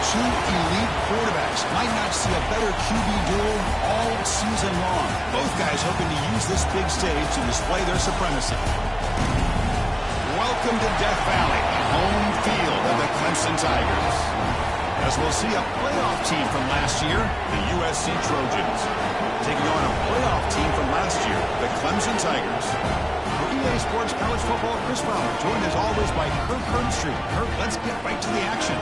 Two elite quarterbacks. Might not see a better QB duel all season long. Both guys hoping to use this big stage to display their supremacy. Welcome to Death Valley, the home field of the Clemson Tigers. As we'll see a playoff team from last year, the USC Trojans, taking on a playoff team from last year, the Clemson Tigers. For EA Sports College Football, Chris Fowler, joined as always by Kirk Herbstreit. Kirk, let's get right to the action.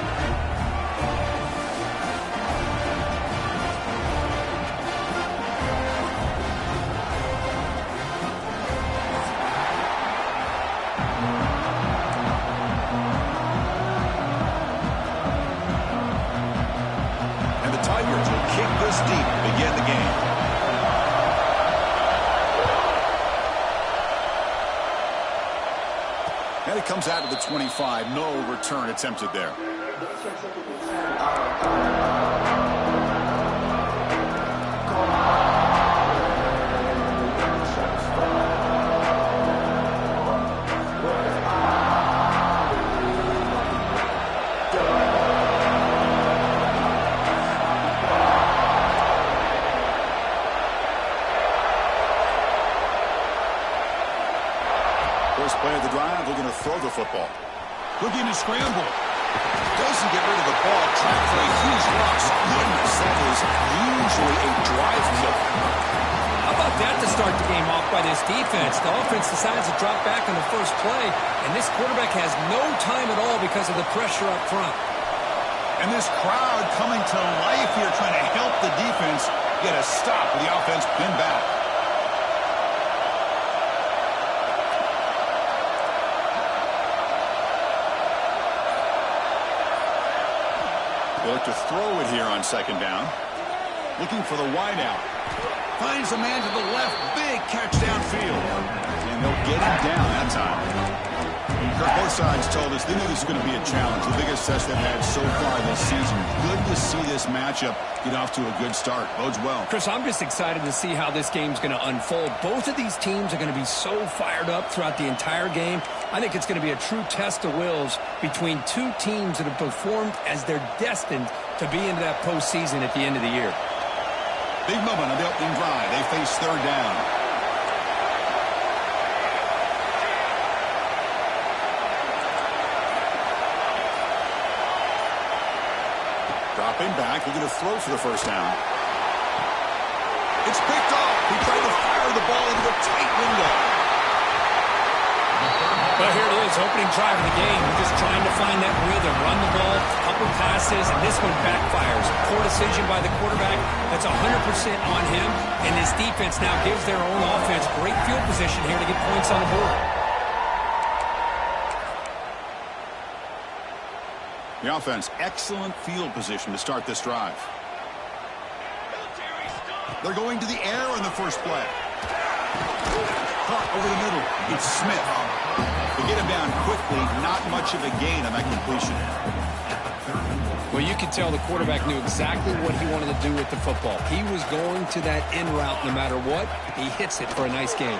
And it comes out to the 25. No return attempted there. First play of the drive, looking to throw the football. Looking to scramble. Doesn't get rid of the ball. Trapped for a huge loss. Goodness, that is usually a drive killer. How about that to start the game off by this defense? The offense decides to drop back on the first play, and this quarterback has no time at all because of the pressure up front. And this crowd coming to life here, trying to help the defense get a stop with the offense pinned back. They look to throw it here on second down. Looking for the wideout. Finds a man to the left. Big catch downfield. And they'll get him down that time. Kirk, both sides told us they knew this was going to be a challenge. The biggest test they've had so far this season. Good to see this matchup get off to a good start. Bodes well. Chris, I'm just excited to see how this game's going to unfold. Both of these teams are going to be so fired up throughout the entire game. I think it's going to be a true test of wills between two teams that have performed as they're destined to be into that postseason at the end of the year. Big moment on the opening drive. They face third down. Dropping back, looking to throw for the first down. It's picked off. He tried to fire the ball into a tight window. Well, here it is, opening drive of the game. We're just trying to find that rhythm, run the ball, couple passes, and this one backfires. Poor decision by the quarterback. That's 100% on him, and this defense now gives their own offense great field position here to get points on the board. The offense, excellent field position to start this drive. They're going to the air on the first play. Caught over the middle. It's Smith. They get him down quickly. Not much of a gain on that completion. Well, you could tell the quarterback knew exactly what he wanted to do with the football. He was going to that in route no matter what. He hits it for a nice gain.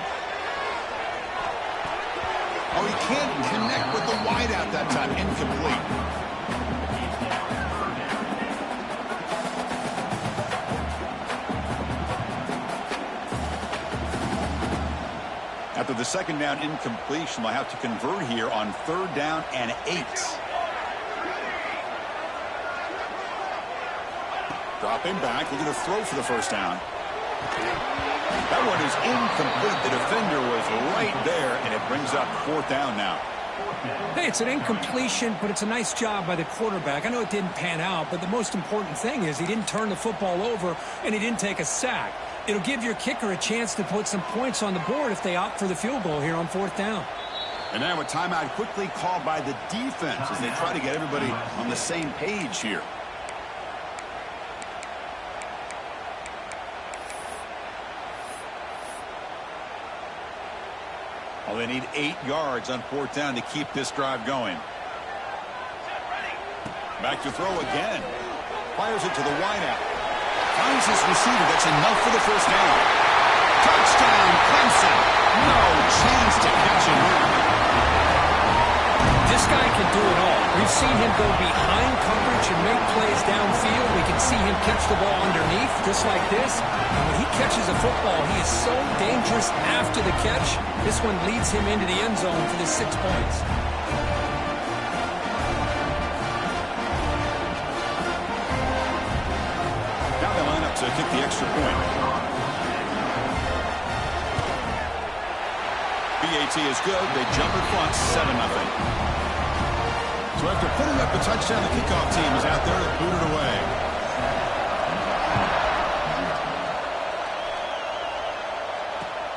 Oh, he can't connect with the wideout that time. Incomplete. After the second down incompletion, they'll have to convert here on third down and 8. Dropping back, looking to throw for the first down. That one is incomplete. The defender was right there, and it brings up fourth down now. Hey, it's an incompletion, but it's a nice job by the quarterback. I know it didn't pan out, but the most important thing is he didn't turn the football over, and he didn't take a sack. It'll give your kicker a chance to put some points on the board if they opt for the field goal here on fourth down. And now a timeout quickly called by the defense as they try to get everybody on the same page here. Well, they need 8 yards on fourth down to keep this drive going. Back to throw again. Fires it to the wideout. Finds his receiver. That's enough for the first down. Touchdown, Clemson. No chance to catch him. This guy can do it all. We've We've seen him go behind coverage and make plays downfield. We can see him catch the ball underneath, just like this. And when he catches a football, he is so dangerous after the catch. This one leads him into the end zone for the 6 points. Now they line up to kick the extra point. BAT is good. They jump in front, 7-0. So after putting up a touchdown, the kickoff team is out there to boot it away.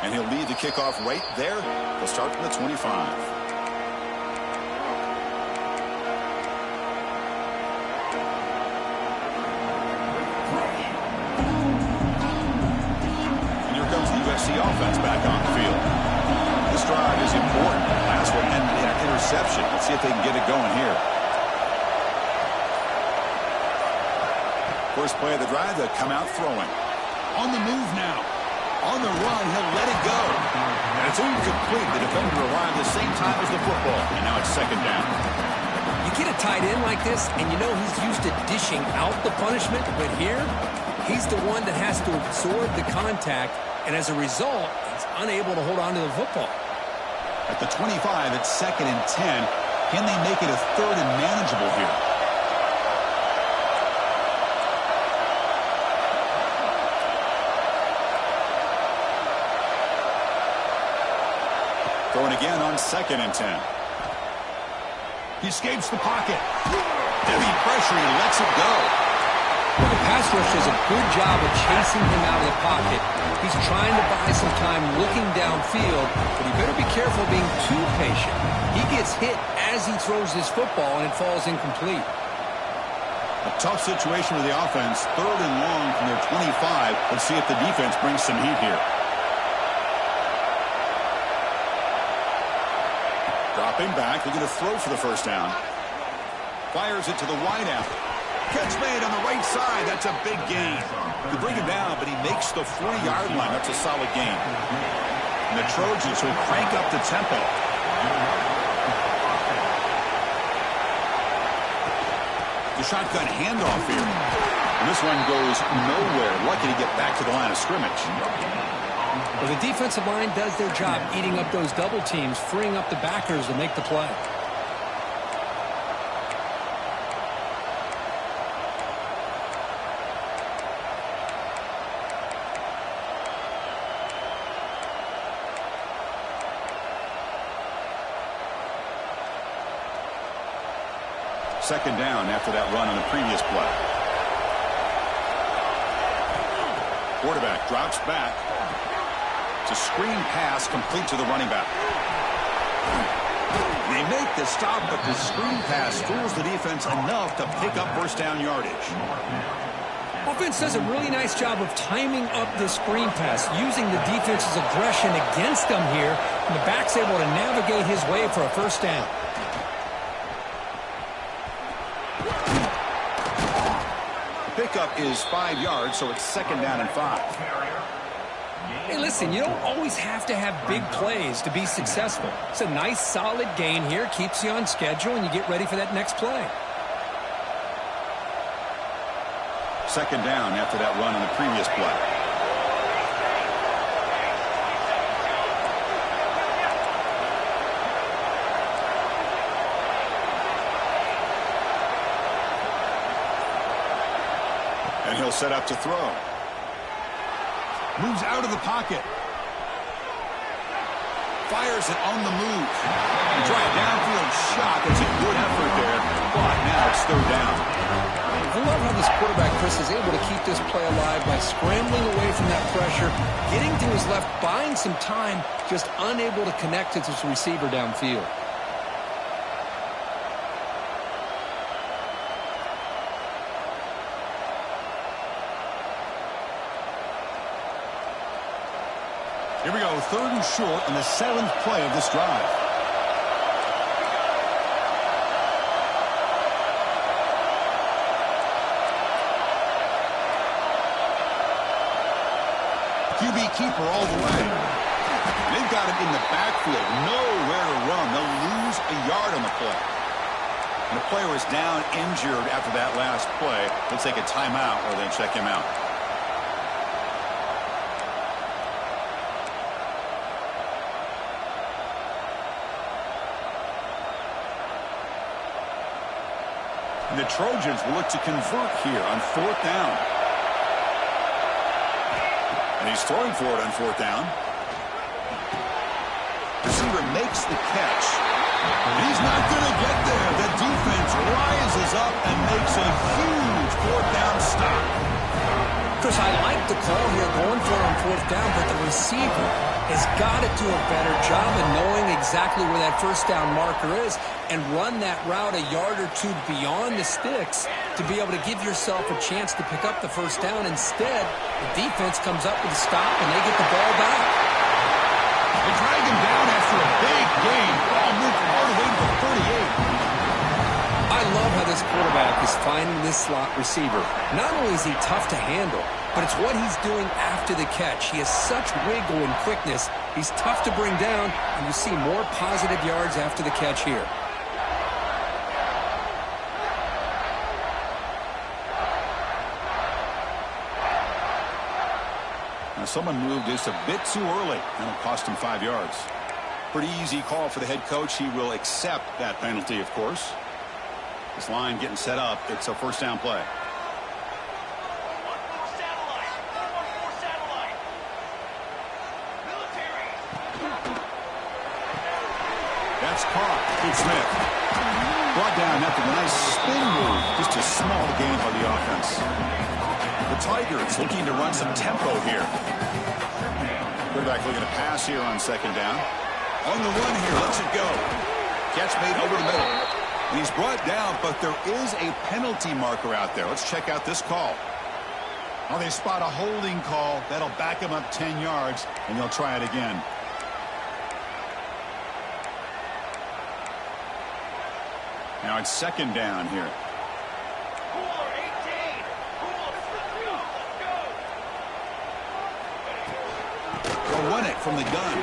And he'll lead the kickoff right there. They'll start from the 25. And here comes the USC offense back on the field. This drive is important. Pass will end in an interception. Let's see if they can get it going here. First play of the drive, they'll come out throwing. On the move now. On the run, he'll let it go. And it's incomplete. The defender arrived the same time as the football. And now it's second down. You get a tight end like this, and you know he's used to dishing out the punishment. But here, he's the one that has to absorb the contact. And as a result, he's unable to hold on to the football. At the 25, it's 2nd and 10. Can they make it a 3rd and manageable here? Throwing again on 2nd and 10. He escapes the pocket. Heavy pressure, he lets it go. Well, the pass rush does a good job of chasing him out of the pocket. He's trying to buy some time looking downfield, but he better be careful being too patient. He gets hit as he throws this football, and it falls incomplete. A tough situation with the offense. 3rd and long from their 25. Let's see if the defense brings some heat here. Dropping back, they're going to throw for the first down. Fires it to the wideout. Catch made on the right side. That's a big gain. They bring him down, but he makes the 40-yard line. That's a solid gain. And the Trojans will crank up the tempo. The shotgun handoff here. And this one goes nowhere. Lucky to get back to the line of scrimmage. Well, the defensive line does their job eating up those double teams, freeing up the backers to make the play. Second down after that run on the previous play. Quarterback drops back. It's a screen pass complete to the running back. They make the stop, but the screen pass fools the defense enough to pick up first down yardage. Offense does a really nice job of timing up this screen pass, using the defense's aggression against them here, and the back's able to navigate his way for a first down. Pickup is 5 yards, so it's second down and 5. Hey, listen, you don't always have to have big plays to be successful. It's a nice, solid gain here, keeps you on schedule, and you get ready for that next play. Second down after that run on the previous play. And he'll set up to throw. Moves out of the pocket. Fires it on the move. And try a downfield shot. That's a good effort there. But now it's 3rd down. I love how this quarterback, Chris, is able to keep this play alive by scrambling away from that pressure, getting to his left, buying some time, just unable to connect to his receiver downfield. Here we go, 3rd and short on the 7th play of this drive. QB keeper all the way. They've got him in the backfield, nowhere to run. They'll lose a yard on the play. And the player is down injured after that last play. They'll take a timeout or then check him out. And the Trojans will look to convert here on 4th down. And he's throwing for it on 4th down. Receiver makes the catch. And he's not going to get there. The defense rises up and makes a huge 4th down stop. Chris, I like the call here going for it on 4th down, but the receiver has got to do a better job of knowing exactly where that 1st down marker is and run that route a yard or two beyond the sticks to be able to give yourself a chance to pick up the 1st down. Instead, the defense comes up with a stop and they get the ball back. They drag him down after a big gain. Ball moved all the way to the 38. I love how this quarterback is finding this slot receiver. Not only is he tough to handle, but it's what he's doing after the catch. He has such wiggle and quickness. He's tough to bring down, and you see more positive yards after the catch here. Now someone moved just a bit too early. That'll cost him 5 yards. Pretty easy call for the head coach. He will accept that penalty, of course. This line getting set up. It's a 1st down play. That's caught. Good Smith. Brought down after the nice spin move. Just a small gain by the offense. The Tigers looking to run some tempo here. Quarterback looking to pass here on 2nd down. On the run here. Lets it go. Catch made over the middle. And he's brought down, but there is a penalty marker out there. Let's check out this call. Oh, they spot a holding call. That'll back him up 10 yards, and they'll try it again. Now it's 2nd down here. They'll run it from the gun.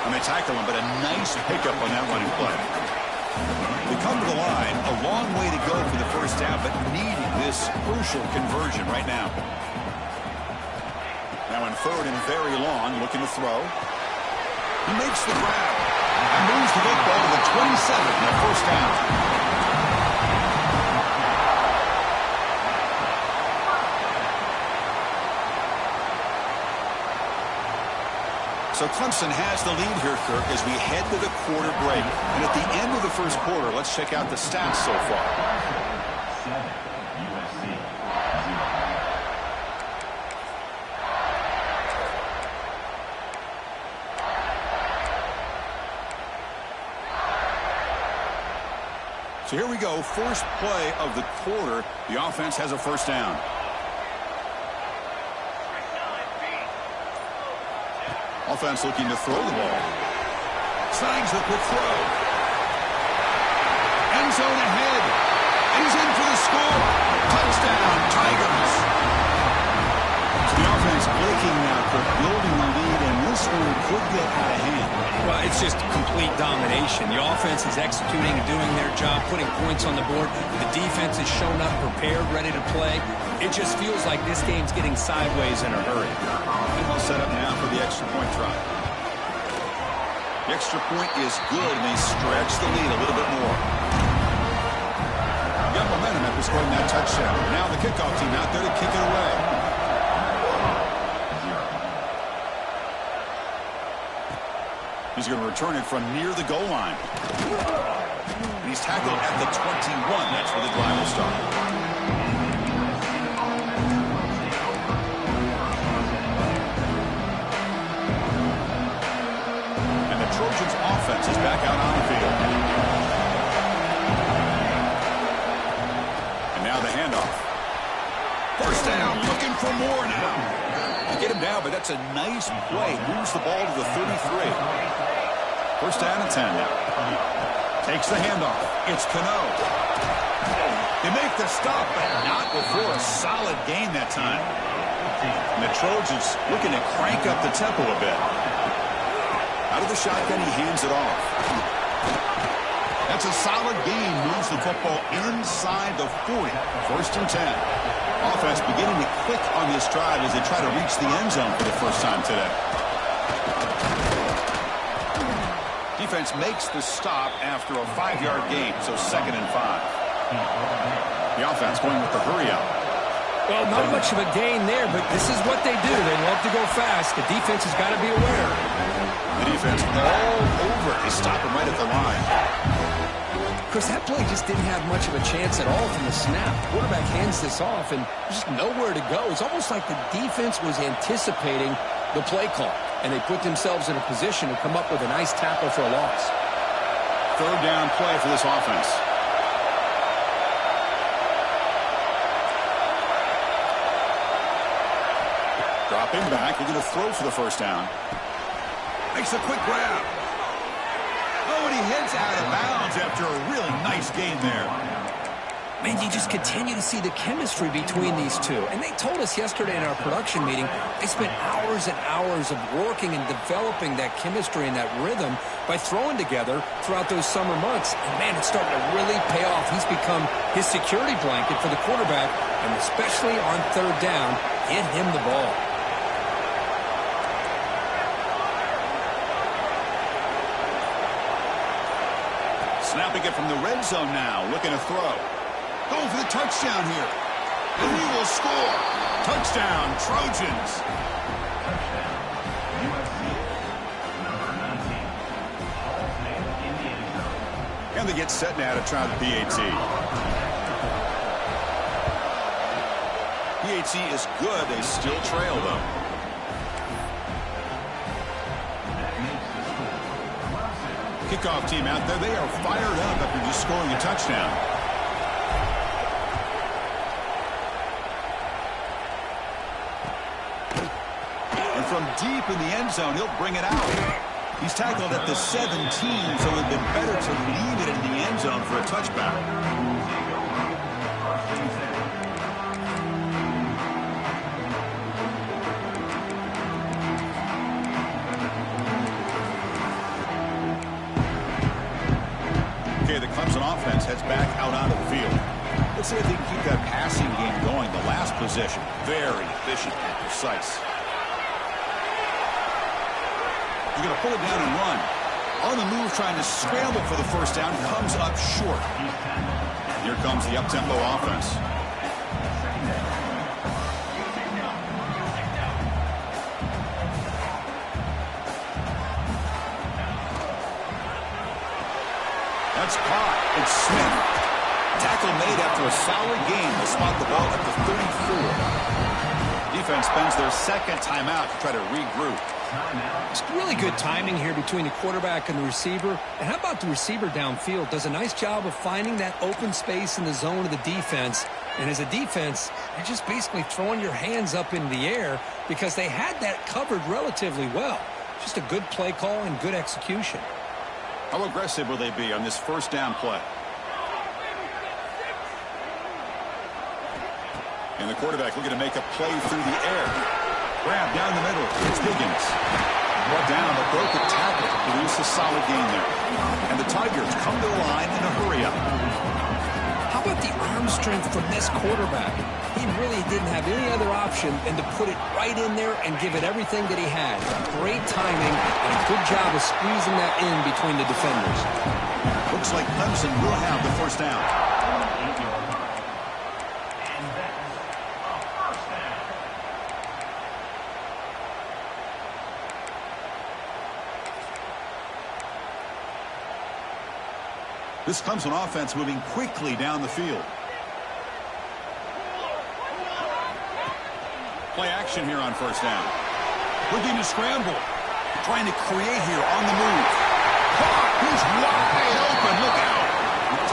And they tackle him, but a nice pickup on that running play. They come to the line, a long way to go for the 1st down, but needing this crucial conversion right now. Now in 3rd and very long, looking to throw. He makes the grab and moves the football to the 27 on 1st down. So Clemson has the lead here, Kirk, as we head to the quarter break. And at the end of the 1st quarter, let's check out the stats so far. 7, USC 0. So here we go, first play of the quarter. The offense has a 1st down. Offense looking to throw the ball. Signs the quick throw. End zone ahead. And he's in for the score. Touchdown, Tigers. So the offense blinking now, building the lead, and this one could get out of hand. Well, it's just complete domination. The offense is executing and doing their job, putting points on the board. The defense has shown up, prepared, ready to play. It just feels like this game's getting sideways in a hurry. And they'll set up now for the extra point try. The extra point is good, and they stretch the lead a little bit more. Got momentum after scoring that touchdown. Now the kickoff team out there to kick it away. He's going to return it from near the goal line. And he's tackled at the 21. That's where the drive will start. Trojans offense is back out on the field. And now the handoff. 1st down, looking for more now. They get him down, but that's a nice play. Moves the ball to the 33. 1st down and 10 now. Takes the handoff. It's Cano. They make the stop, but not before a solid gain that time. And the Trojans looking to crank up the tempo a bit. Out of the shotgun, he hands it off. That's a solid gain. Moves the football inside the 40. 1st and 10. Offense beginning to click on this drive as they try to reach the end zone for the first time today. Defense makes the stop after a 5-yard gain, so 2nd and 5. The offense going with the hurry up. Well, not much of a gain there, but this is what they do. They love to go fast. The defense has got to be aware. The defense all over. They stop him right at the line. Chris, that play just didn't have much of a chance at all from the snap. The quarterback hands this off, and there's just nowhere to go. It's almost like the defense was anticipating the play call, and they put themselves in a position to come up with a nice tackle for a loss. 3rd down play for this offense. Dropping back, looking to throw for the 1st down. Makes a quick grab. Oh, and he heads out of bounds after a really nice gain there. Man, you just continue to see the chemistry between these two. And they told us yesterday in our production meeting, they spent hours and hours of working and developing that chemistry and that rhythm by throwing together throughout those summer months. And, man, it's starting to really pay off. He's become his security blanket for the quarterback, and especially on 3rd down, get him the ball. Snapping it from the red zone now, looking to throw. Going for the touchdown here. And he will score. Touchdown, Trojans. Touchdown, USC. Number 19. Ball's name in the end zone. And they get set now to try the PAT. PAT is good. They still trail, though. Kickoff team out there, they are fired up after just scoring a touchdown. And from deep in the end zone, he'll bring it out. He's tackled at the 17, so it would have been better to leave it in the end zone for a touchback. The Clemson offense heads back out onto the field. Let's see if they can keep that passing game going. The last possession, very efficient and precise. He's going to pull it down and run. On the move, trying to scramble for the 1st down, comes up short. Here comes the up-tempo offense. That's caught. It's Smith. Tackle made after a solid game to spot the ball at the 34. Defense spends their 2nd timeout to try to regroup. It's really good timing here between the quarterback and the receiver. And how about the receiver downfield? Does a nice job of finding that open space in the zone of the defense. And as a defense, you're just basically throwing your hands up in the air because they had that covered relatively well. Just a good play call and good execution. How aggressive will they be on this 1st down play? And the quarterback looking to make a play through the air. Grab down the middle. It's Higgins. Brought down, but broke the tackle to produce a solid gain there. And the Tigers come to the line in a hurry-up. How about the arm strength from this quarterback? He really didn't have any other option than to put it right in there and give it everything that he had. Great timing and a good job of squeezing that in between the defenders. Looks like Clemson will have the 1st down. This Clemson offense moving quickly down the field. Play action here on 1st down. Looking to scramble. Trying to create here on the move. He's wide open. Look out.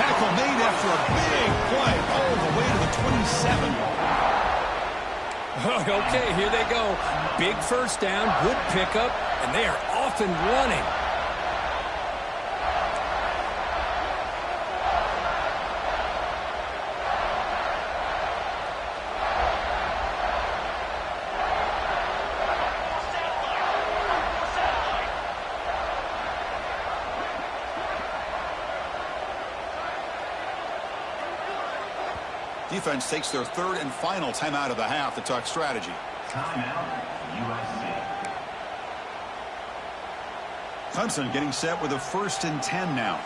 Tackle made after a big play all the way to the 27. Okay, here they go. Big 1st down, good pickup, and they are off and running. Defense takes their third and final timeout of the half to talk strategy. Timeout, USC. Clemson getting set with a 1st and 10 now.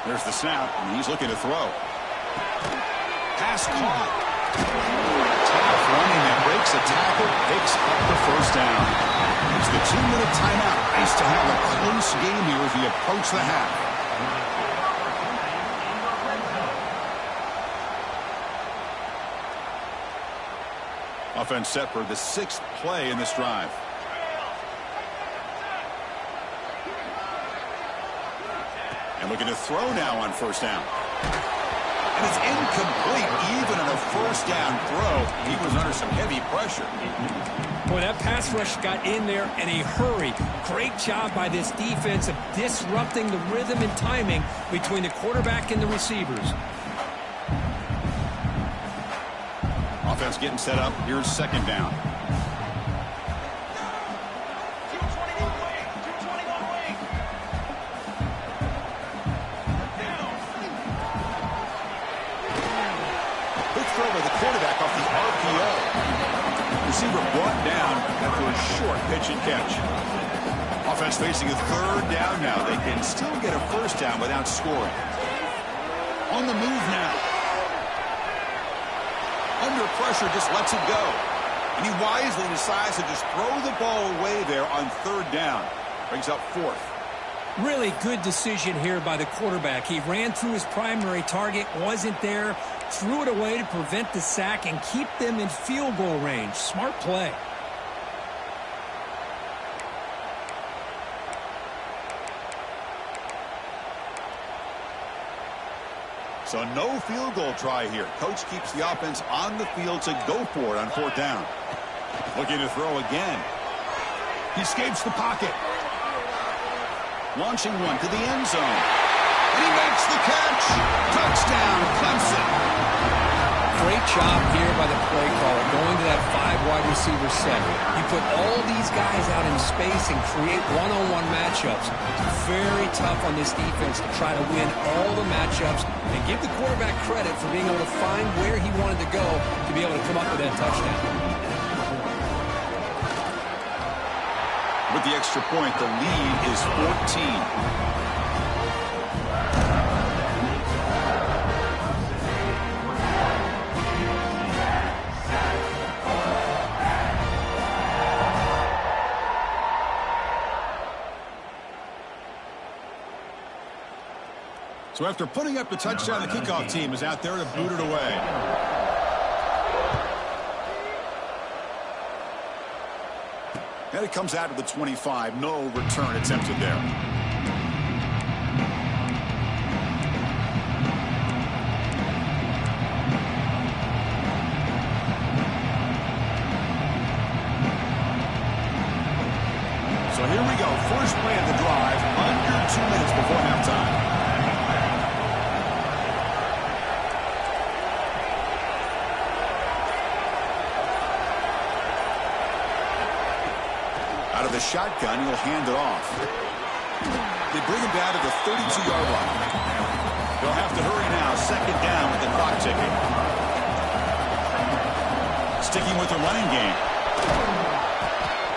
There's the snap, and he's looking to throw. Pass caught. Tough running that breaks a tackle, picks up the 1st down. It's the 2-minute timeout. Nice to have a close game here as we approach the half. Offense set for the 6th play in this drive. And looking to throw now on 1st down. And it's incomplete. Even on a 1st down throw, he was under some heavy pressure. Boy, that pass rush got in there in a hurry. Great job by this defense of disrupting the rhythm and timing between the quarterback and the receivers. Offense getting set up. Here's 2nd down. Big throw by the quarterback off the RPO. Receiver brought down after a short pitch and catch. Offense facing a 3rd down now. They can still get a 1st down without scoring. On the move now. Under pressure, just lets it go. And he wisely decides to just throw the ball away there on 3rd down. Brings up 4th. Really good decision here by the quarterback. He ran through his primary target, wasn't there, threw it away to prevent the sack and keep them in field goal range. Smart play. So no field goal try here. Coach keeps the offense on the field to go for it on 4th down. Looking to throw again. He escapes the pocket. Launching one to the end zone. And he makes the catch. Touchdown, Clemson. Great job here by the play caller, going to that 5 wide receiver set. You put all these guys out in space and create one-on-one matchups. It's very tough on this defense to try to win all the matchups and give the quarterback credit for being able to find where he wanted to go to be able to come up with that touchdown. With the extra point, the lead is 14. So after putting up the touchdown, the kickoff team is out there to boot it away. And it comes out to the 25. No return attempted there. So here we go. First play of the drive. Under 2 minutes before halftime. Out of the shotgun, he'll hand it off. They bring him down to the 32-yard line. They'll have to hurry now. 2nd down with the clock ticking. Sticking with the running game.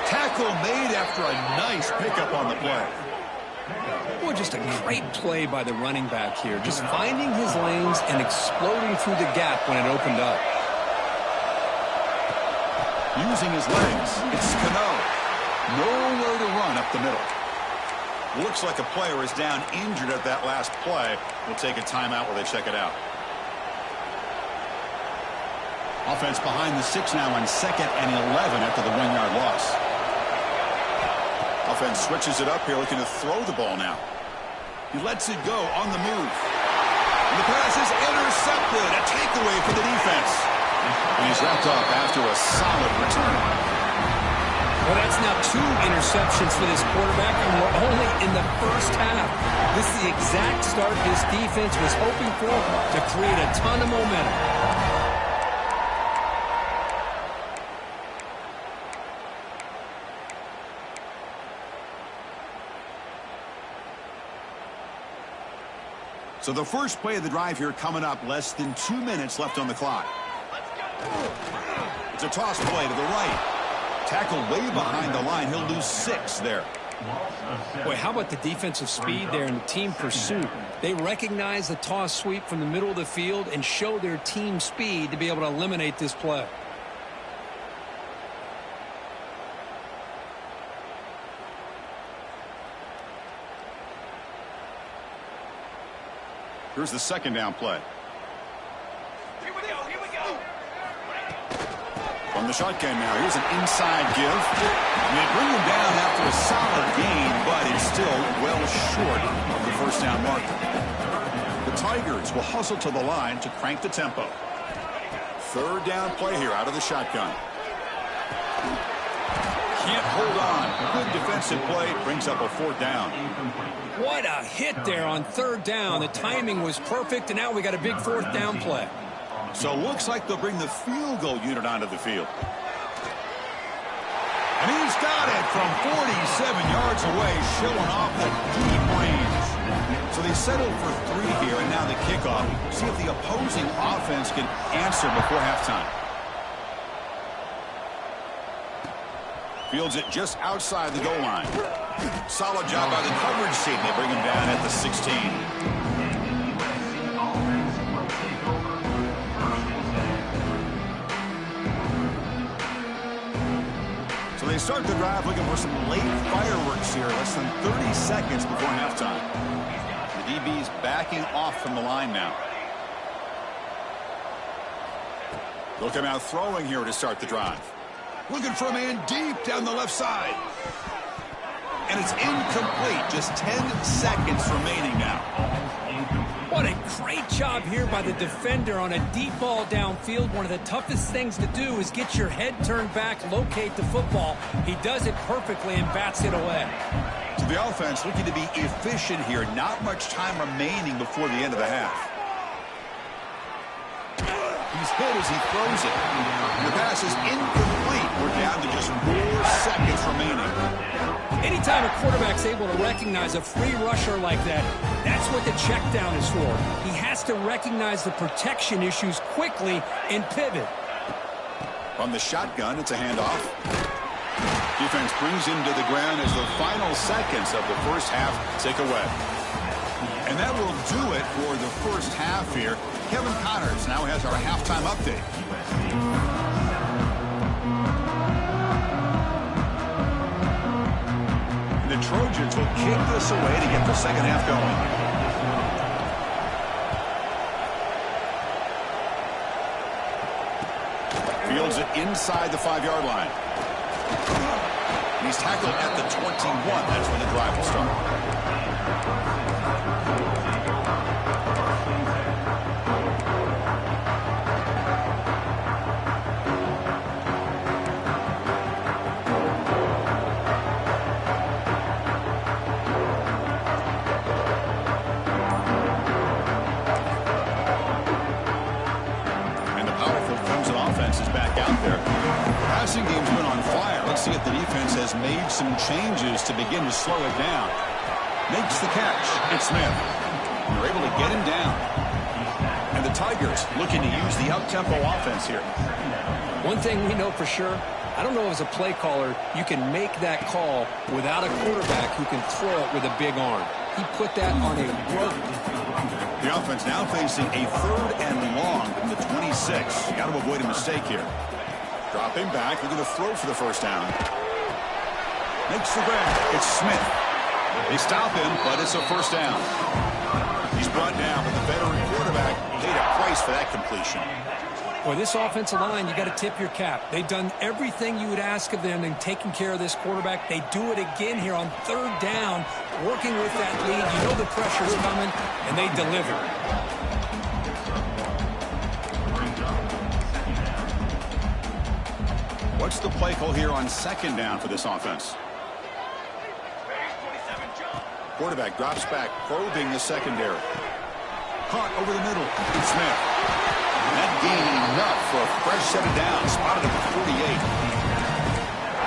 Tackle made after a nice pickup on the play. Boy, just a great play by the running back here. Just finding his lanes and exploding through the gap when it opened up. Using his legs, it's Cano. Nowhere to run up the middle. Looks like a player is down injured at that last play. We'll take a timeout while they check it out. Offense behind the 6 now on 2nd and 11 after the 1-yard loss. Offense switches it up here, looking to throw the ball now. He lets it go on the move. And the pass is intercepted. A takeaway for the defense. And he's wrapped up after a solid return. Well, that's now 2 interceptions for this quarterback, and we're only in the first half. This is the exact start this defense was hoping for to create a ton of momentum. So the first play of the drive here coming up, less than 2 minutes left on the clock. It's a toss play to the right. Tackled way behind the line. He'll lose 6 there. Boy, how about the defensive speed there and the team pursuit? They recognize the toss sweep from the middle of the field and show their team speed to be able to eliminate this play. Here's the second down play. Here we go. From the shotgun now, here's an inside give. And they bring him down after a solid gain, but it's still well short of the first down marker. The Tigers will hustle to the line to crank the tempo. Third down play here out of the shotgun. Can't hold on. Good defensive play. Brings up a 4th down. What a hit there on 3rd down. The timing was perfect, and now we got a big 4th down play. So looks like they'll bring the field goal unit onto the field. And he's got it from 47 yards away, showing off the deep range. So they settled for 3 here, and now the kickoff. See if the opposing offense can answer before halftime. Fields it just outside the goal line. Solid job by the coverage team. They bring him down at the 16. So they start the drive looking for some late fireworks here. Less than 30 seconds before halftime. The DB's backing off from the line now. They'll come out throwing here to start the drive. Looking for a man deep down the left side. And it's incomplete. Just 10 seconds remaining now. What a great job here by the defender on a deep ball downfield. One of the toughest things to do is get your head turned back, locate the football. He does it perfectly and bats it away. So the offense looking to be efficient here. Not much time remaining before the end of the half. He's hit as he throws it. The pass is incomplete. We're down to just 4 seconds remaining. Anytime a quarterback's able to recognize a free rusher like that, that's what the check down is for. He has to recognize the protection issues quickly and pivot. From the shotgun, it's a handoff. Defense brings him to the ground as the final seconds of the first half tick away. And that will do it for the first half here. Kevin Connors now has our halftime update. The Trojans will kick this away to get the second half going. Fields it inside the 5-yard line. And he's tackled at the 21. That's when the drive will start. Passing game's been on fire. Let's see if the defense has made some changes to begin to slow it down. Makes the catch. It's Smith. They're able to get him down. And the Tigers looking to use the up-tempo offense here. One thing we know for sure, I don't know as a play caller, you can make that call without a quarterback who can throw it with a big arm. He put that on a rope. The offense now facing a 3rd and long from the 26. Got to avoid a mistake here. Drop him back. Looking to throw for the first down. Makes the grab. It's Smith. They stop him, but it's a first down. He's brought down, but the veteran quarterback paid a price for that completion. Boy, this offensive line, you got to tip your cap. They've done everything you would ask of them in taking care of this quarterback. They do it again here on 3rd down, working with that lead. You know the pressure's coming, and they deliver. What's the play call here on 2nd down for this offense? Quarterback drops back, probing the secondary. Caught over the middle. It's Smith. And that gain enough for a fresh set of downs. Spotted at the 48.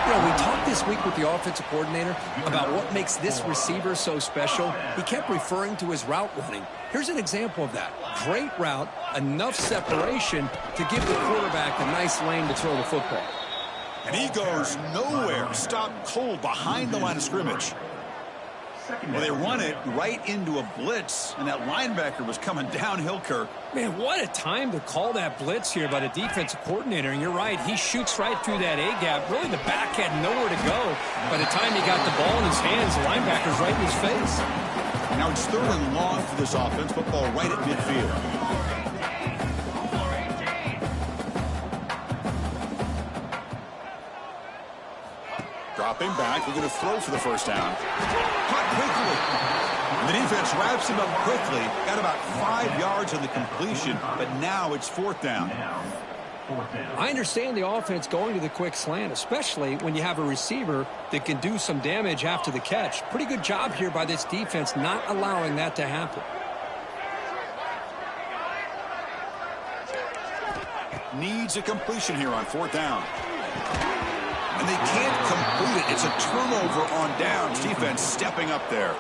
You know, we talked this week with the offensive coordinator about what makes this receiver so special? He kept referring to his route running. Here's an example of that. Great route, enough separation to give the quarterback a nice lane to throw the football. And he goes nowhere. Stopped cold behind the line of scrimmage. Well, they run it right into a blitz, and that linebacker was coming downhill, Kirk. Man, what a time to call that blitz here by the defensive coordinator. And you're right, he shoots right through that A-gap. Really, the back had nowhere to go. By the time he got the ball in his hands, the linebacker's right in his face. Now it's 3rd and long for this offense. Football right at midfield. Dropping back, we're going to throw for the first down. Caught quickly. And the defense wraps him up quickly. Got about 5 yards on the completion, but now it's 4th down. I understand the offense going to the quick slant, especially when you have a receiver that can do some damage after the catch. Pretty good job here by this defense not allowing that to happen. Needs a completion here on 4th down. And they can't complete it. It's a turnover on downs. Defense stepping up there.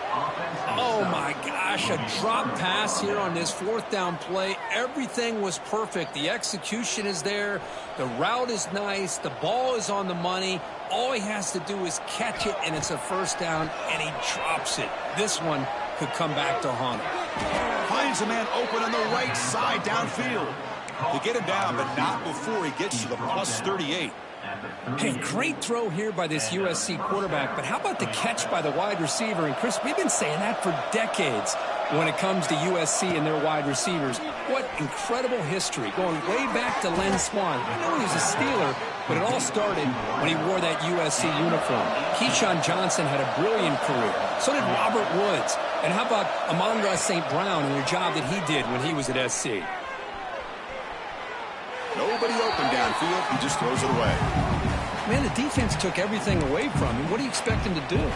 Oh, my gosh. A drop pass here on this 4th down play. Everything was perfect. The execution is there. The route is nice. The ball is on the money. All he has to do is catch it, and it's a 1st down, and he drops it. This one could come back to haunt him. Finds a man open on the right side downfield. They get him down, but not before he gets to the plus 38. Hey, great throw here by this USC quarterback, but how about the catch by the wide receiver? And, Chris, we've been saying that for decades when it comes to USC and their wide receivers. What incredible history, going way back to Len Swan. I know he was a Steeler, but it all started when he wore that USC uniform. Keyshawn Johnson had a brilliant career. So did Robert Woods. And how about Amon-Ra St. Brown and the job that he did when he was at SC? Nobody open downfield. He just throws it away. Man, the defense took everything away from him. What do you expect him to do?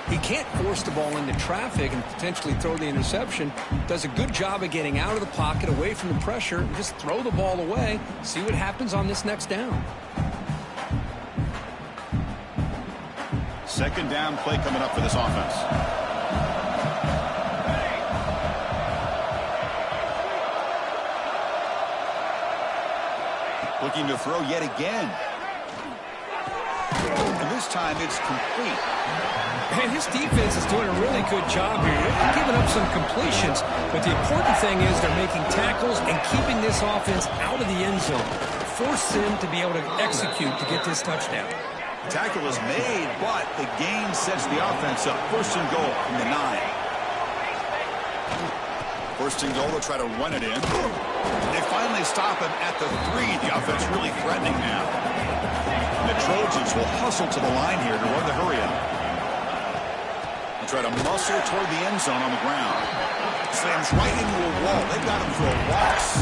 He can't force the ball into traffic and potentially throw the interception. Does a good job of getting out of the pocket, away from the pressure, and just throw the ball away. See what happens on this next down. 2nd down play coming up for this offense. Looking to throw yet again. And this time it's complete. Man, his defense is doing a really good job here. They're giving up some completions, but the important thing is they're making tackles and keeping this offense out of the end zone. Force them to be able to execute to get this touchdown. The tackle is made, but the gain sets the offense up. 1st and goal from the 9. 1st and goal, they'll try to run it in. They finally stop him at the 3. The offense really threatening now. And the Trojans will hustle to the line here to run the hurry up. They'll try to muscle toward the end zone on the ground. Slams right into a wall. They've got him for a loss.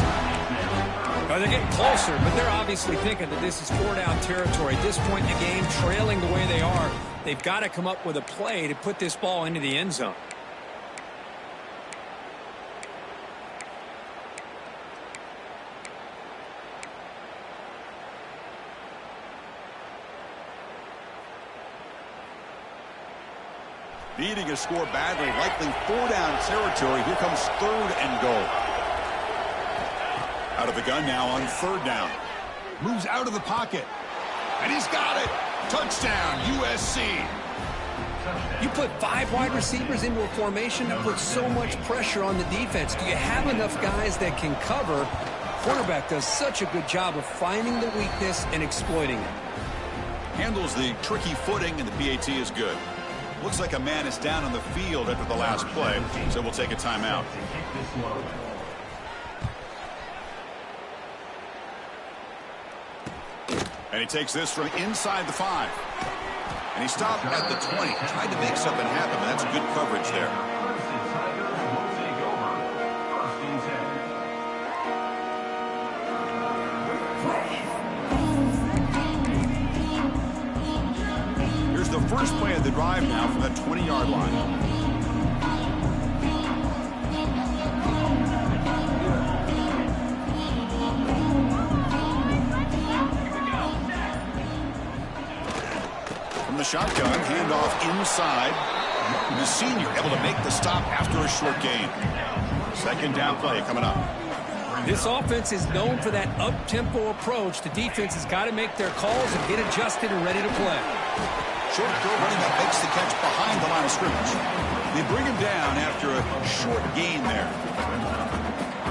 Well, they're getting closer, but they're obviously thinking that this is 4-down territory. At this point in the game, trailing the way they are, they've got to come up with a play to put this ball into the end zone. Needing a score badly, likely 4-down territory. Here comes 3rd and goal. Out of the gun now on 3rd down. Moves out of the pocket. And he's got it. Touchdown, USC. You put 5 wide receivers into a formation that puts so much pressure on the defense. Do you have enough guys that can cover? Quarterback does such a good job of finding the weakness and exploiting it. Handles the tricky footing, and the PAT is good. Looks like a man is down on the field after the last play, so we'll take a timeout. And he takes this from inside the 5. And he stopped at the 20. Tried to make something happen, but that's good coverage there. Here's the first play of the drive now from that 20-yard line. From the shotgun, handoff inside. The senior able to make the stop after a short gain. Second down play coming up. This offense is known for that up-tempo approach. The defense has got to make their calls and get adjusted and ready to play. Short throw running back makes the catch behind the line of scrimmage. They bring him down after a short gain there.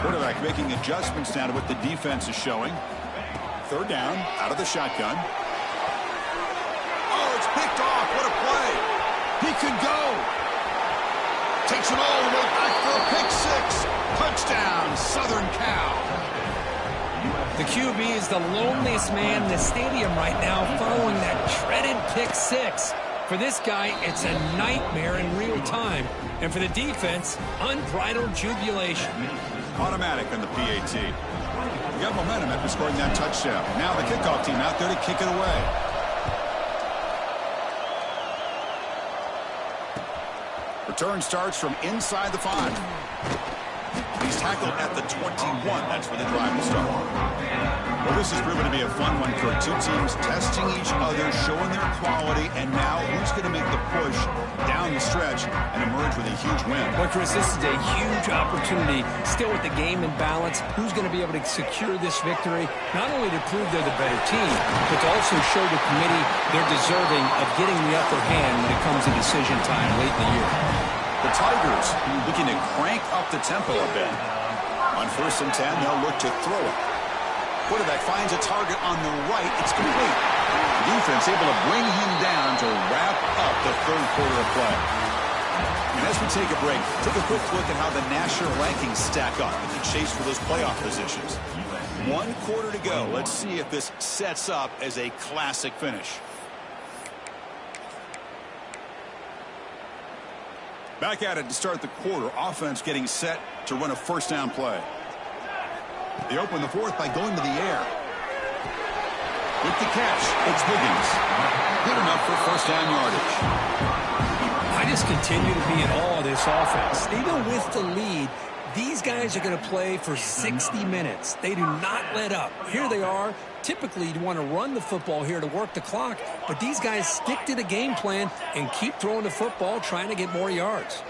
Quarterback making adjustments down to what the defense is showing. Third down, out of the shotgun. Oh, it's picked off. What a play. He could go. Takes it all the way back for a pick six. Touchdown, Southern Cal. The QB is the loneliest man in the stadium right now following that dreaded pick six. For this guy, it's a nightmare in real time. And for the defense, unbridled jubilation. Automatic on the PAT. You got momentum after scoring that touchdown. Now the kickoff team out there to kick it away. Return starts from inside the 5. He's tackled at the 21. That's where the drive will start. Well, this has proven to be a fun one for two teams testing each other, showing their quality, and now who's going to make the push down the stretch and emerge with a huge win. Well, Chris, this is a huge opportunity. Still with the game in balance, who's going to be able to secure this victory, not only to prove they're the better team, but to also show the committee they're deserving of getting the upper hand when it comes to decision time late in the year. The Tigers looking to crank up the tempo a bit. On 1st and 10, they'll look to throw it. Quarterback finds a target on the right. It's complete. The defense able to bring him down to wrap up the third quarter of play. And as we take a break, take a quick look at how the national rankings stack up in the chase for those playoff positions. 1 quarter to go. Let's see if this sets up as a classic finish. Back at it to start the quarter. Offense getting set to run a first down play. They open the fourth by going to the air. With the catch, it's Higgins. Good enough for first down yardage. I just continue to be in awe of this offense. Even with the lead, these guys are going to play for 60 minutes. They do not let up. Here they are. Typically, you want to run the football here to work the clock, but these guys stick to the game plan and keep throwing the football, trying to get more yards.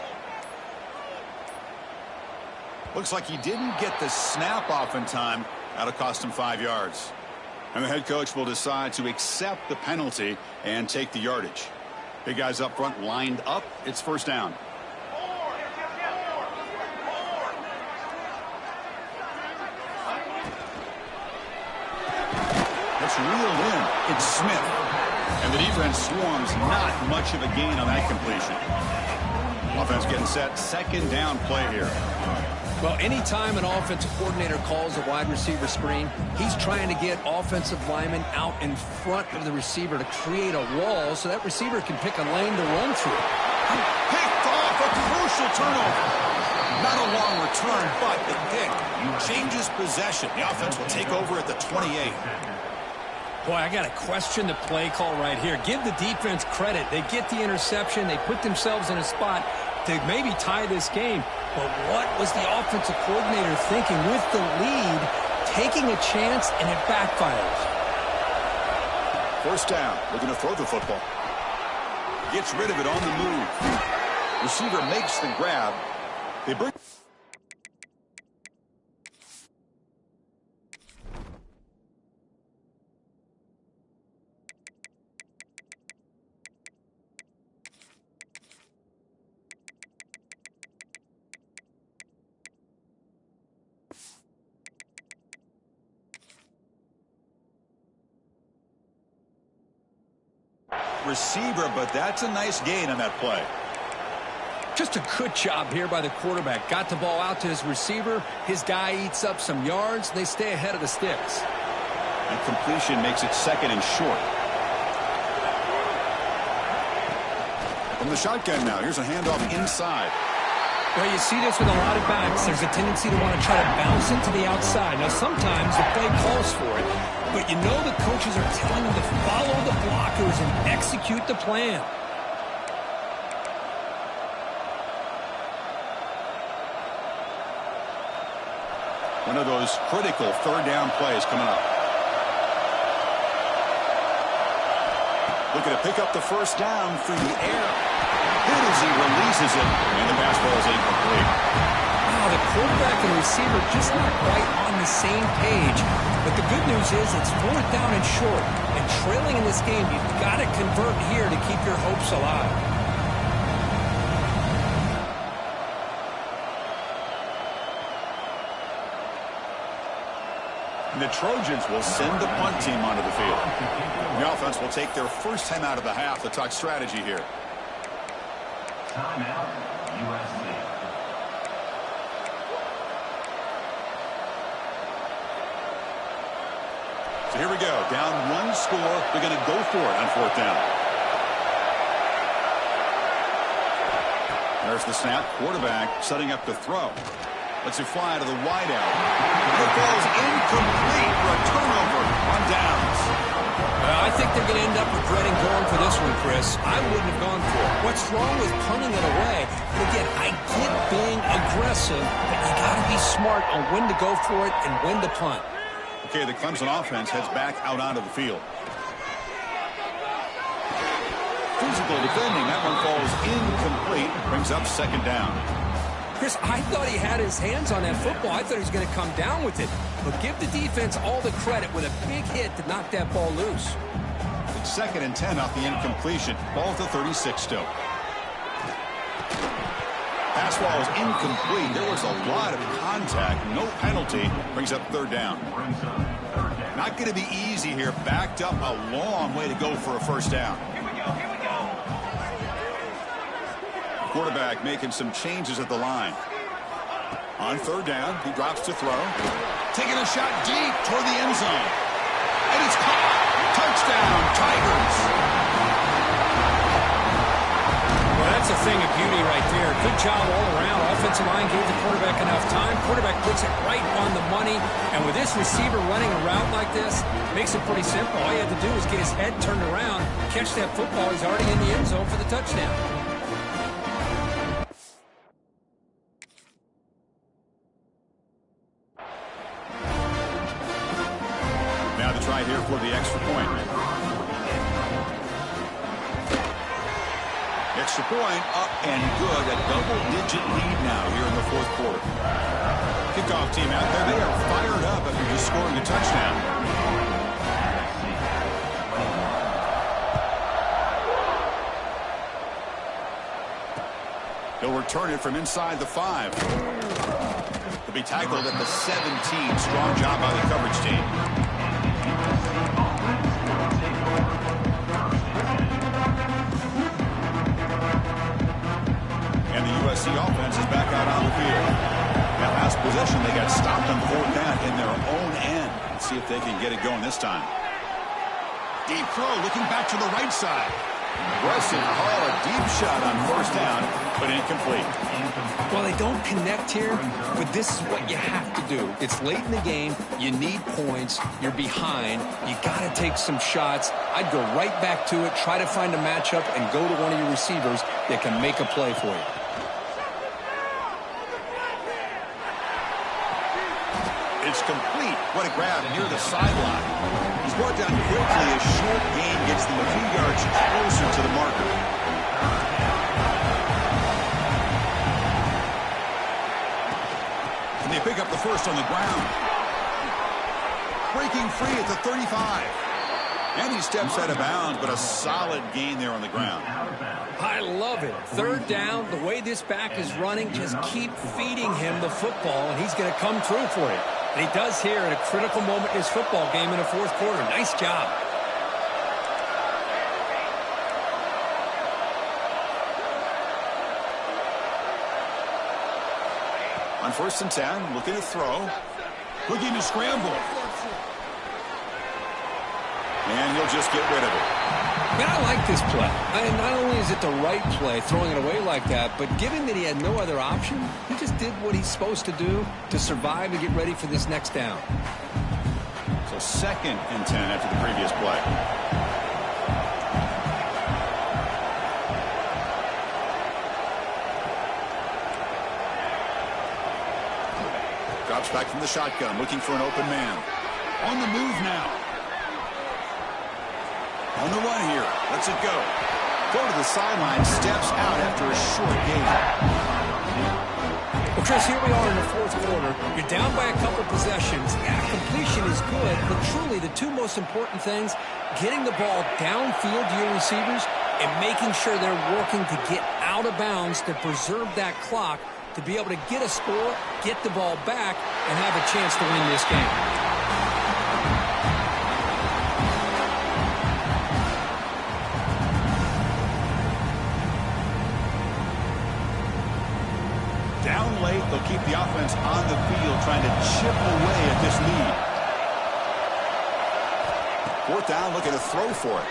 Looks like he didn't get the snap off in time. That'll cost him 5 yards. And the head coach will decide to accept the penalty and take the yardage. Big guys up front lined up. It's first down. It's reeled in. It's Smith. And the defense swarms. Not much of a gain on that completion. Offense getting set. Second down play here. Well, anytime an offensive coordinator calls a wide receiver screen, he's trying to get offensive linemen out in front of the receiver to create a wall so that receiver can pick a lane to run through. Picked off, a crucial turnover. Not a long return, but the pick changes possession. The offense will take over at the 28. Boy, I got to question the play call right here. Give the defense credit. They get the interception. They put themselves in a spot to maybe tie this game. But what was the offensive coordinator thinking with the lead, taking a chance, and it backfires? First down. Looking to throw the football. Gets rid of it on the move. Receiver makes the grab. They bring... receiver, but that's a nice gain on that play. Just a good job here by the quarterback. Got the ball out to his receiver. His guy eats up some yards. They stay ahead of the sticks. And completion makes it second and short. From the shotgun now. Here's a handoff inside. Well, you see this with a lot of backs. There's a tendency to want to try to bounce it to the outside. Now, sometimes the play calls for it, but you know the coaches are telling them to follow the blockers and execute the plan. One of those critical third down plays coming up. Looking to pick up the first down through the air. Hit as he releases it, and the pass ball is incomplete. Wow, the quarterback and receiver just not quite on the same page. But the good news is it's 4th down and short. And trailing in this game, you've got to convert here to keep your hopes alive. The Trojans will send the punt team onto the field. The offense will take their first time out of the half to talk strategy here. Timeout, USC. So here we go. Down 1 score. They're going to go for it on 4th down. There's the snap. Quarterback setting up the throw. Lets it fly to the wideout. The ball's incomplete for a turnover on downs. I think they're going to end up regretting going for this one, Chris. I wouldn't have gone for it. What's wrong with punting it away? But again, I get being aggressive, but you got to be smart on when to go for it and when to punt. Okay, the Clemson offense heads back out onto the field. Physical defending. That one falls incomplete. Brings up 2nd down. Chris, I thought he had his hands on that football. I thought he was going to come down with it. But give the defense all the credit with a big hit to knock that ball loose. It's 2nd and 10 off the incompletion. Ball at the 36 still. Pass ball is incomplete. There was a lot of contact. No penalty. Brings up 3rd down. Not going to be easy here. Backed up a long way to go for a first down. Here we go. Quarterback making some changes at the line. On 3rd down, he drops to throw. Taking a shot deep toward the end zone. And it's caught. Touchdown, Tigers. Well, that's a thing of beauty right there. Good job all around. Offensive line gave the quarterback enough time. Quarterback puts it right on the money. And with this receiver running a route like this, makes it pretty simple. All you had to do is get his head turned around, catch that football. He's already in the end zone for the touchdown. Try here for the extra point. Extra point up and good. A double-digit lead now here in the 4th quarter. Kickoff team out there. They are fired up after just scoring a touchdown. He'll return it from inside the 5. He'll be tackled at the 17. Strong job by the coverage team. And the USC offense is back out on the field. That last possession, they got stopped on 4th down in their own end. Let's see if they can get it going this time. Deep throw, looking back to the right side. Aggressive call, a deep shot on 1st down, but incomplete. Well, they don't connect here, but this is what you have to do. It's late in the game. You need points. You're behind. You got to take some shots. I'd go right back to it, try to find a matchup, and go to one of your receivers that can make a play for you. It's complete. What a grab near the sideline. He's brought down quickly as short gain gets them a few yards closer to the marker. And they pick up the first on the ground. Breaking free at the 35. And he steps out of bounds, but a solid gain there on the ground. I love it. 3rd down, the way this back is running, just keep feeding him the football, and he's going to come through for it. And he does here at a critical moment in his football game in the 4th quarter. Nice job. On 1st and 10, looking to throw. Looking to scramble. And he'll just get rid of it. Man, I like this play. Not only is it the right play, throwing it away like that, but given that he had no other option, he just did what he's supposed to do to survive and get ready for this next down. So 2nd and 10 after the previous play. Drops back from the shotgun, looking for an open man. On the move now. On the run here. Lets it go. Go to the sideline. Steps out after a short gain. Well, Chris, here we are in the fourth quarter. You're down by a couple possessions. Yeah, completion is good, but truly the two most important things, getting the ball downfield to your receivers and making sure they're working to get out of bounds to preserve that clock to be able to get a score, get the ball back, and have a chance to win this game. Down late, they'll keep the offense on the field trying to chip away at this lead. Fourth down, looking to throw for it.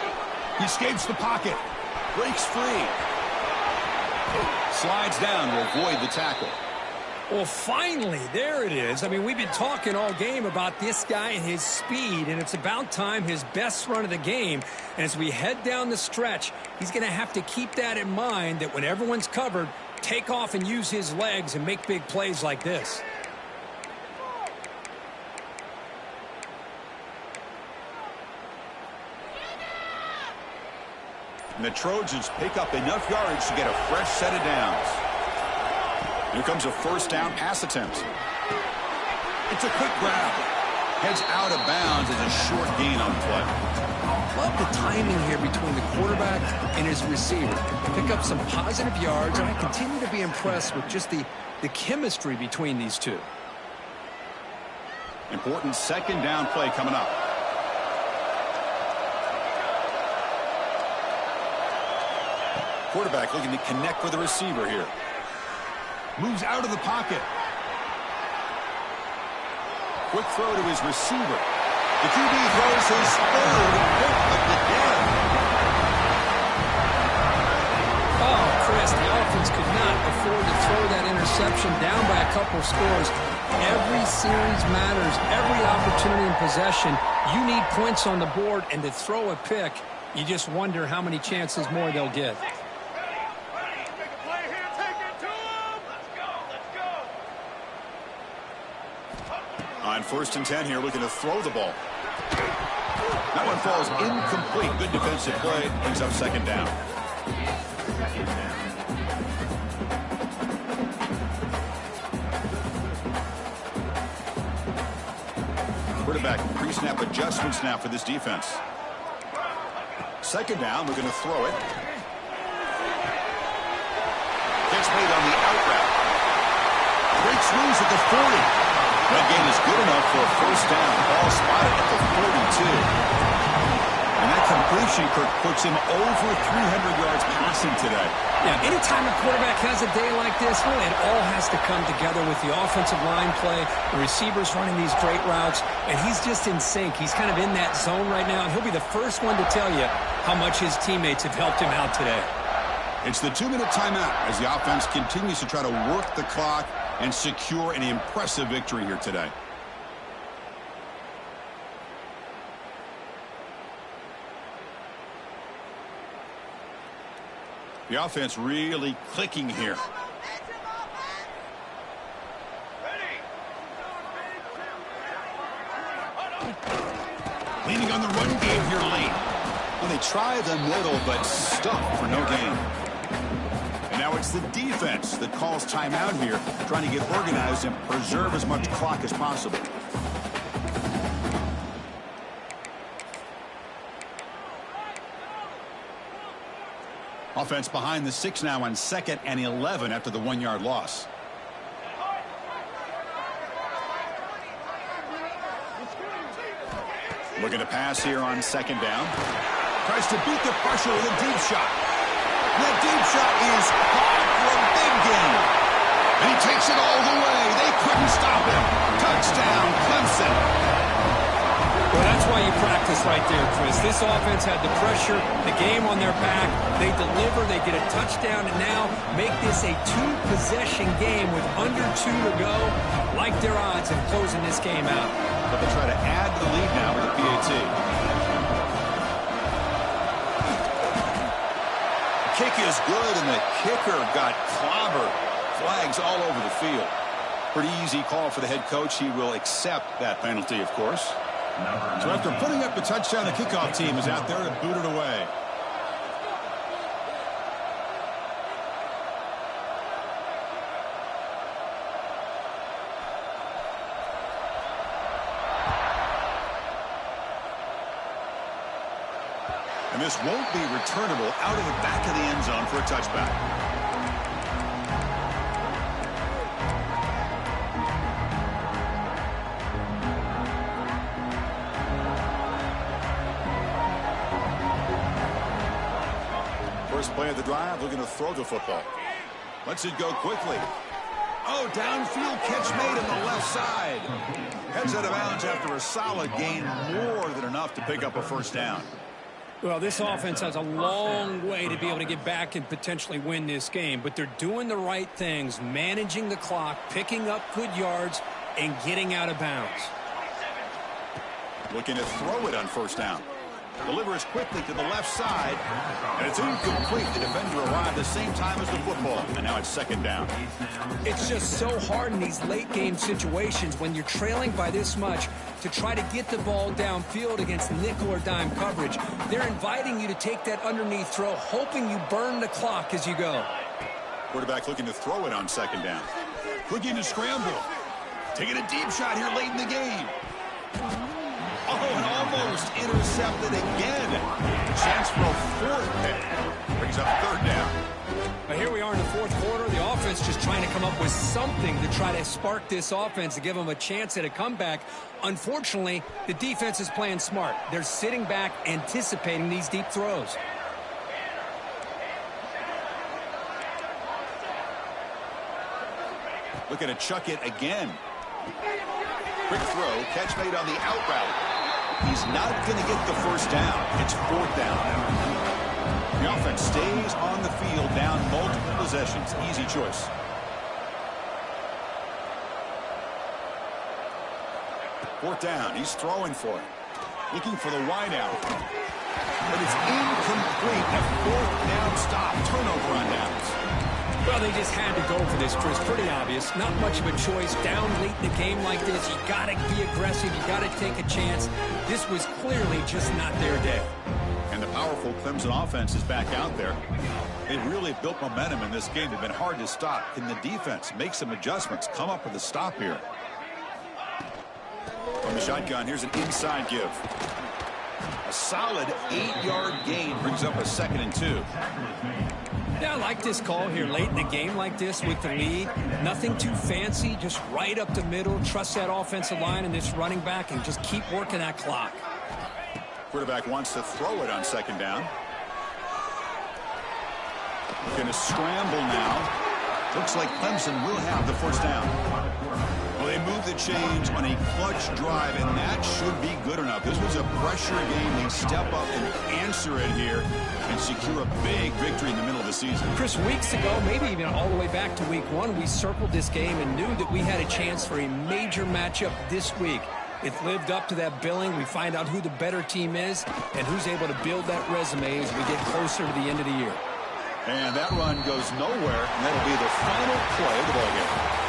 He escapes the pocket. Breaks free. Slides down to avoid the tackle. Well, finally, there it is. I mean, we've been talking all game about this guy and his speed, and it's about time his best run of the game. And as we head down the stretch, he's going to have to keep that in mind, that when everyone's covered, take off and use his legs and make big plays like this. And the Trojans pick up enough yardage to get a fresh set of downs. Here comes a first down pass attempt. It's a quick grab. Heads out of bounds as a short gain on the play. Love the timing here between the quarterback and his receiver. Pick up some positive yards, and I continue to be impressed with just the chemistry between these two. Important second down play coming up. Quarterback looking to connect with the receiver here. Moves out of the pocket. Quick throw to his receiver. The QB throws his third pick of the day. Oh, Chris, the offense could not afford to throw that interception down by a couple scores. Every series matters. Every opportunity in possession, you need points on the board, and to throw a pick, you just wonder how many chances more they'll get. On 1st and 10 here, looking to throw the ball. That one falls incomplete. Good defensive play. Brings up second down. Quarterback pre-snap adjustments now for this defense. Second down, looking to throw it. Gets made on the out route. Breaks loose at the 40. That gain is good enough for a first down. Ball spotted at the 42. And that completion, Kirk, puts him over 300 yards passing today. Yeah, anytime a quarterback has a day like this, really it all has to come together with the offensive line play, the receivers running these great routes, and he's just in sync. He's kind of in that zone right now, and he'll be the first one to tell you how much his teammates have helped him out today. It's the 2-minute timeout as the offense continues to try to work the clock and secure an impressive victory here today. The offense really clicking here. Leaning on the run game here late. Well, they try the middle, but stuck for no gain. And now it's the defense that calls timeout here, trying to get organized and preserve as much clock as possible. Offense behind the 6 now on 2nd and 11 after the 1-yard loss. Looking to pass here on 2nd down. Tries to beat the pressure with a deep shot. That deep shot is caught for a big gain. And he takes it all the way. They couldn't stop him. Touchdown, Clemson. Well, that's why you practice right there, Chris. This offense had the pressure, the game on their back. They deliver, they get a touchdown, and now make this a 2-possession game with under 2 to go. Like their odds of closing this game out. But they try to add the lead now with the PAT. Kick is good, and the kicker got clobbered. Flags all over the field. Pretty easy call for the head coach. He will accept that penalty, of course. So after putting up the touchdown, the kickoff team is out there to boot it away. And this won't be returnable out of the back of the end zone for a touchback. First play of the drive, looking to throw the football. Lets it go quickly. Oh, downfield catch made on the left side. Heads out of bounds after a solid gain, more than enough to pick up a first down. Well, this offense has a long way to be able to get back and potentially win this game, but they're doing the right things, managing the clock, picking up good yards, and getting out of bounds. Looking to throw it on first down. Delivers quickly to the left side, and it's incomplete. The defender arrived at the same time as the football, and now it's second down. It's just so hard in these late-game situations when you're trailing by this much to try to get the ball downfield against nickel or dime coverage. They're inviting you to take that underneath throw, hoping you burn the clock as you go. Quarterback looking to throw it on second down. Looking to scramble. Taking a deep shot here late in the game. Oh, and almost intercepted again. Chance for a fourth pick. Brings up third down. But here we are in the fourth quarter. The offense just trying to come up with something to try to spark this offense to give them a chance at a comeback. Unfortunately, the defense is playing smart. They're sitting back, anticipating these deep throws. Looking to chuck it again. Quick throw, catch made on the out route. He's not going to get the first down. It's fourth down now. The offense stays on the field, down multiple possessions. Easy choice. Fourth down. He's throwing for it. Looking for the wide out. But it's incomplete. A fourth down stop. Turnover on downs. Well, they just had to go for this, Chris. Pretty obvious. Not much of a choice. Down late in the game like this, you got to be aggressive. You got to take a chance. This was clearly just not their day. And the powerful Clemson offense is back out there. They really built momentum in this game. They've been hard to stop. Can the defense make some adjustments? Come up with a stop here. From the shotgun, here's an inside give. A solid 8-yard gain brings up a 2nd and 2. Yeah, I like this call here late in the game like this with the lead. Nothing too fancy, just right up the middle. Trust that offensive line and this running back and just keep working that clock. Quarterback wants to throw it on second down. Going to scramble now. Looks like Clemson will have the first down. Well, they move the chains on a clutch drive, and that should be good enough. This was a pressure game. They step up and answer it here and secure a big victory in the middle of the season. Chris, weeks ago, maybe even all the way back to week 1, we circled this game and knew that we had a chance for a major matchup this week. It lived up to that billing. We find out who the better team is and who's able to build that resume as we get closer to the end of the year. And that run goes nowhere, and that'll be the final play of the ballgame.